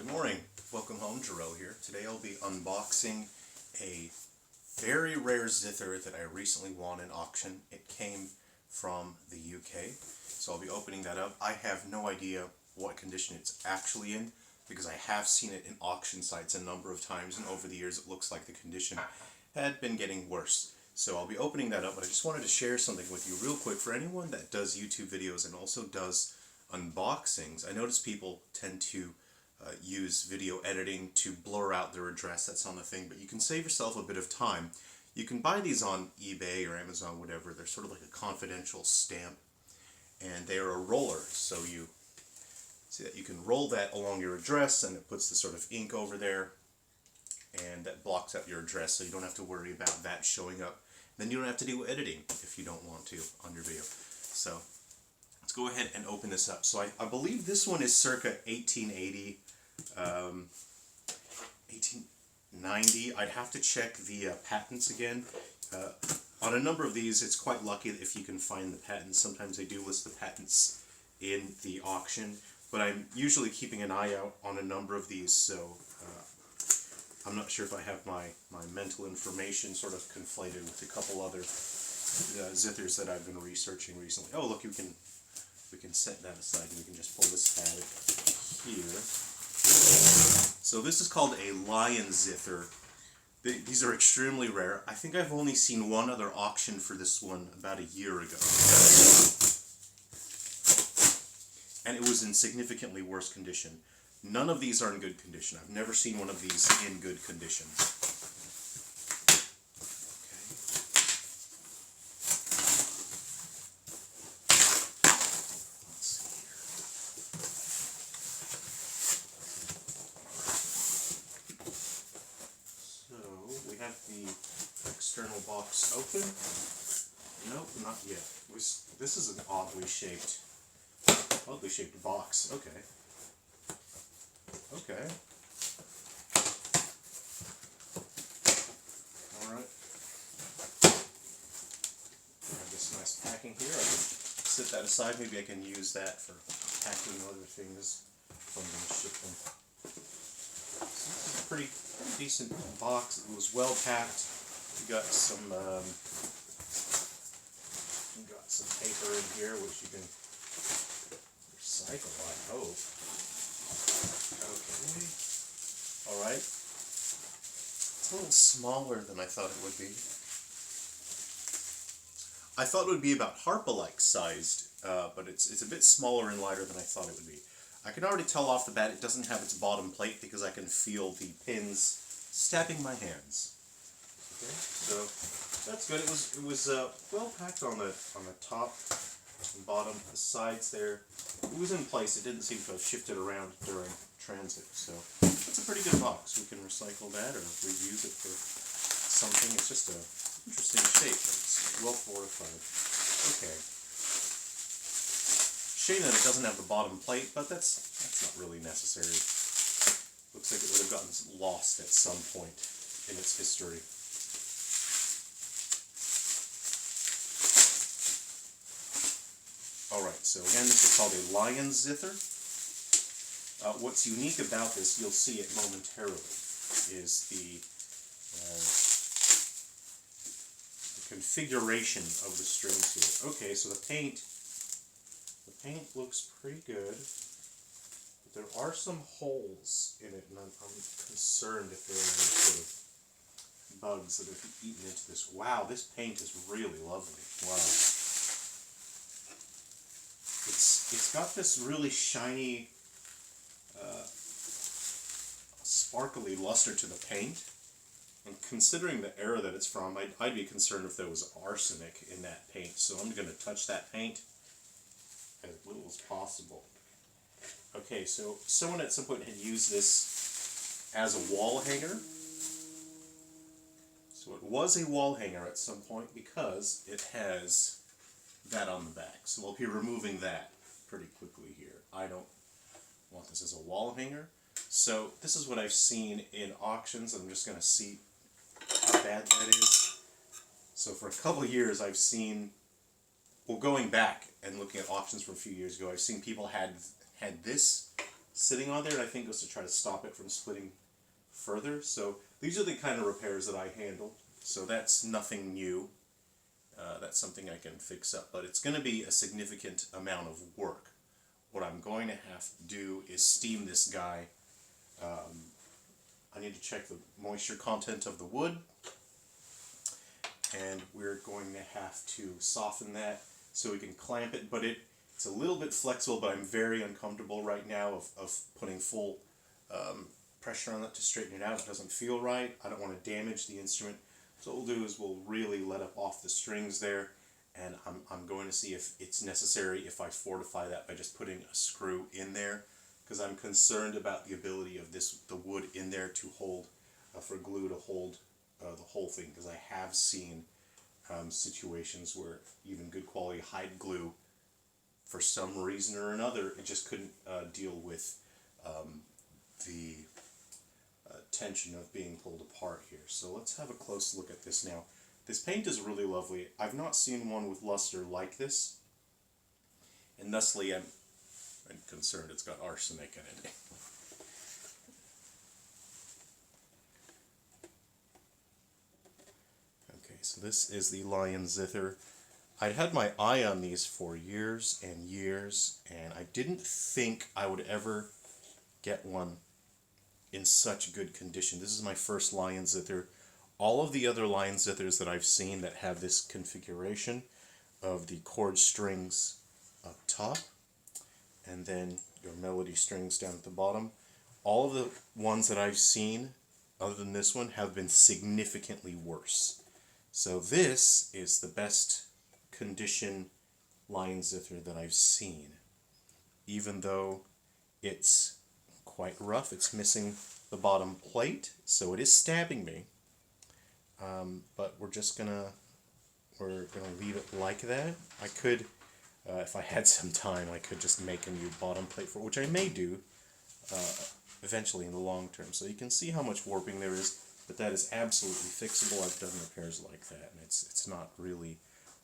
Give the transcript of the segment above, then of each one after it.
Good morning. Welcome home, Jarrell here. Today I'll be unboxing a very rare zither that I recently won in auction. It came from the UK, so I'll be opening that up. I have no idea what condition it's actually in because I have seen it in auction sites a number of times, and over the years it looks like the condition had been getting worse. So I'll be opening that up, but I just wanted to share something with you real quick for anyone that does YouTube videos and also does unboxings. I notice people tend to use video editing to blur out their address that's on the thing, but you can save yourself a bit of time. You can buy these on eBay or Amazon, whatever. They're sort of like a confidential stamp, and they are a roller, so you see that you can roll that along your address, and it puts the sort of ink over there, and that blocks out your address, so you don't have to worry about that showing up. Then you don't have to do editing if you don't want to on your video. So let's go ahead and open this up. So I believe this one is circa 1880, 1890. I'd have to check the patents again. On a number of these, it's quite lucky if you can find the patents. Sometimes they do list the patents in the auction, but I'm usually keeping an eye out on a number of these, so I'm not sure if I have my mental information sort of conflated with a couple other zithers that I've been researching recently. Oh, look, we can set that aside and we can just pull this tab here. So this is called a lion zither. These are extremely rare. I think I've only seen one other auction for this one about a year ago. And it was in significantly worse condition. None of these are in good condition. I've never seen one of these in good condition. We have the external box open. Nope, not yet. This is an oddly shaped box. Okay. Alright. Have this nice packing here. I can set that aside. Maybe I can use that for packing other things if I'm going to ship them. So this is a pretty decent box. It was well packed. We got some paper in here which you can recycle, I hope. Okay. Alright. It's a little smaller than I thought it would be. I thought it would be about harpa-like sized, but it's a bit smaller and lighter than I thought it would be. I can already tell off the bat it doesn't have its bottom plate because I can feel the pins stabbing my hands. Okay, so that's good. It was well packed on the top and bottom, the sides there. It was in place. It didn't seem to have shifted around during transit. So it's a pretty good box. We can recycle that or reuse it for something. It's just an interesting shape. It's well fortified. Okay. Shame that it doesn't have the bottom plate, but that's not really necessary. Looks like it would have gotten lost at some point in its history. Alright, so again, this is called a lion zither. What's unique about this, you'll see it momentarily, is the configuration of the strings here. Okay, so the paint looks pretty good. But there are some holes in it, and I'm concerned if there are any sort of bugs that have eaten into this. Wow, this paint is really lovely. Wow. It's got this really shiny, sparkly luster to the paint. And considering the era that it's from, I'd be concerned if there was arsenic in that paint. So I'm going to touch that paint as little as possible. Okay, so someone at some point had used this as a wall hanger. So it was a wall hanger at some point because it has that on the back. So we'll be removing that pretty quickly here. I don't want this as a wall hanger. So this is what I've seen in auctions. I'm just going to see how bad that is. So for a couple of years I've seen, well, going back and looking at auctions from a few years ago, I've seen people had this sitting on there, and I think it was to try to stop it from splitting further. So these are the kind of repairs that I handle. So that's nothing new. That's something I can fix up, but it's going to be a significant amount of work. What I'm going to have to do is steam this guy. I need to check the moisture content of the wood, and we're going to have to soften that so we can clamp it, but it's a little bit flexible, but I'm very uncomfortable right now of putting full pressure on it to straighten it out. It doesn't feel right. I don't want to damage the instrument. So what we'll do is we'll really let up off the strings there, and I'm going to see if it's necessary if I fortify that by just putting a screw in there, because I'm concerned about the ability of the wood in there to hold, for glue to hold the whole thing, because I have seen situations where even good quality hide glue, for some reason or another, it just couldn't deal with the tension of being pulled apart here. So let's have a close look at this now. This paint is really lovely. I've not seen one with luster like this, and thusly I'm concerned it's got arsenic in it. Okay, so this is the Lion Zither. I'd had my eye on these for years and years, and I didn't think I would ever get one in such good condition. This is my first Lion Zither. All of the other Lion Zithers that I've seen that have this configuration of the chord strings up top and then your melody strings down at the bottom, all of the ones that I've seen other than this one have been significantly worse. So this is the best condition Lion Zither that I've seen, even though it's quite rough. It's missing the bottom plate, so it is stabbing me, but we're gonna leave it like that. I could, if I had some time, I could just make a new bottom plate for it, which I may do eventually in the long term. So you can see how much warping there is, but that is absolutely fixable. I've done repairs like that, and it's not really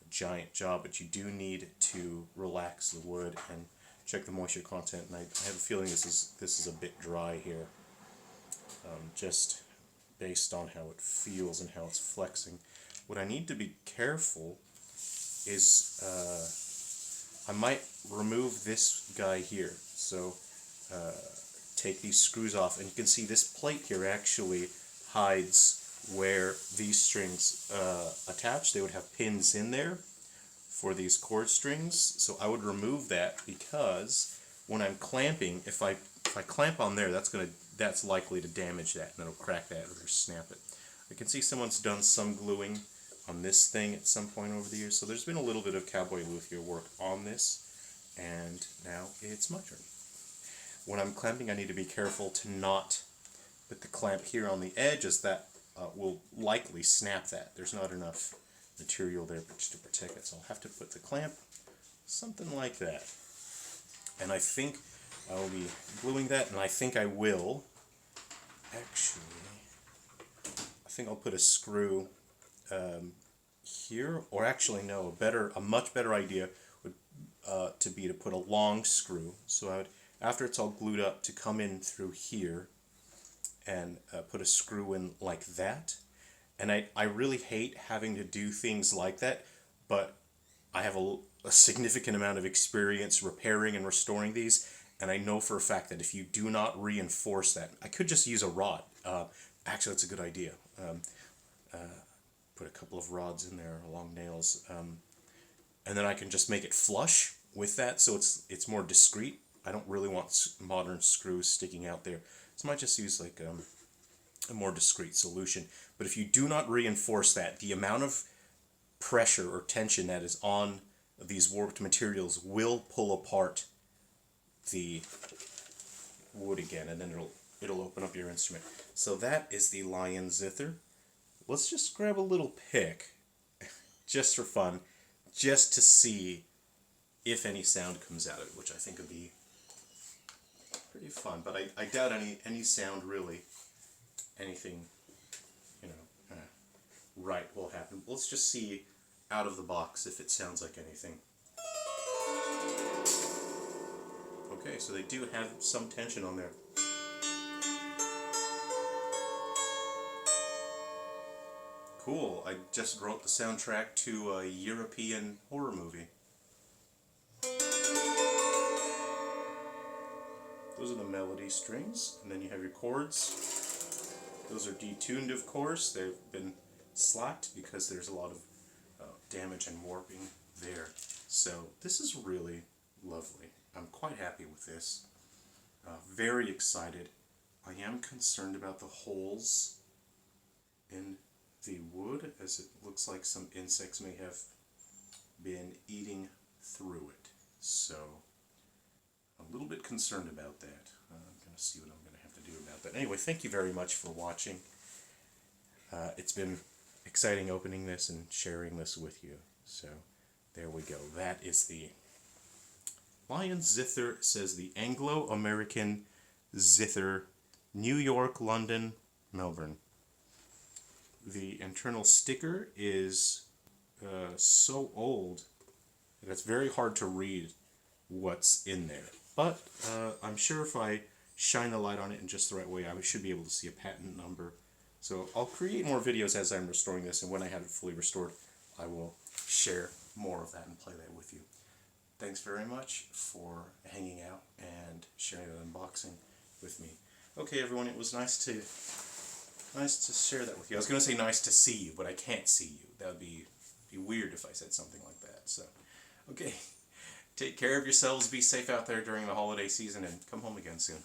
a giant job, but you do need to relax the wood and check the moisture content. And I have a feeling this is a bit dry here, just based on how it feels and how it's flexing. What I need to be careful is I might remove this guy here. So take these screws off, and you can see this plate here actually hides where these strings attach. They would have pins in there for these chord strings, so I would remove that, because when I'm clamping, if I clamp on there, that's likely to damage that, and it'll crack that or snap it. I can see someone's done some gluing on this thing at some point over the years, so there's been a little bit of cowboy luthier work on this, and now it's my turn. When I'm clamping, I need to be careful to not put the clamp here on the edge, as that will likely snap that. There's not enough material there to protect it, so I'll have to put the clamp something like that. And I think I'll be gluing that, and I think I will actually, I think I'll put a screw here, or actually no, a much better idea would to put a long screw. So I would, after it's all glued up, to come in through here and put a screw in like that. And I really hate having to do things like that, but I have a significant amount of experience repairing and restoring these, and I know for a fact that if you do not reinforce that, I could just use a rod. Actually, that's a good idea. Put a couple of rods in there, long nails, and then I can just make it flush with that, so it's more discreet. I don't really want modern screws sticking out there, so I might just use like a more discreet solution. But if you do not reinforce that, the amount of pressure or tension that is on these warped materials will pull apart the wood again, and then it'll open up your instrument. So that is the Lion Zither. Let's just grab a little pick, just for fun, just to see if any sound comes out of it, which I think would be pretty fun. But I doubt any sound really, anything, right will happen. Let's just see out of the box if it sounds like anything. Okay, so they do have some tension on there. Cool, I just wrote the soundtrack to a European horror movie. Those are the melody strings, and then you have your chords. Those are detuned, of course. They've been slacked because there's a lot of damage and warping there. So this is really lovely. I'm quite happy with this. Very excited. I am concerned about the holes in the wood, as it looks like some insects may have been eating through it. So a little bit concerned about that. I'm going to see what I'm going to have to do about that. Anyway, thank you very much for watching. It's been exciting opening this and sharing this with you. So there we go. That is the Lion Zither. It says the Anglo American Zither, New York, London, Melbourne. The internal sticker is so old that it's very hard to read what's in there. But I'm sure if I shine the light on it in just the right way, I should be able to see a patent number. So I'll create more videos as I'm restoring this, and when I have it fully restored, I will share more of that and play that with you. Thanks very much for hanging out and sharing an unboxing with me. Okay, everyone, it was nice to share that with you. I was going to say nice to see you, but I can't see you. That would be weird if I said something like that. So, okay, take care of yourselves, be safe out there during the holiday season, and come home again soon.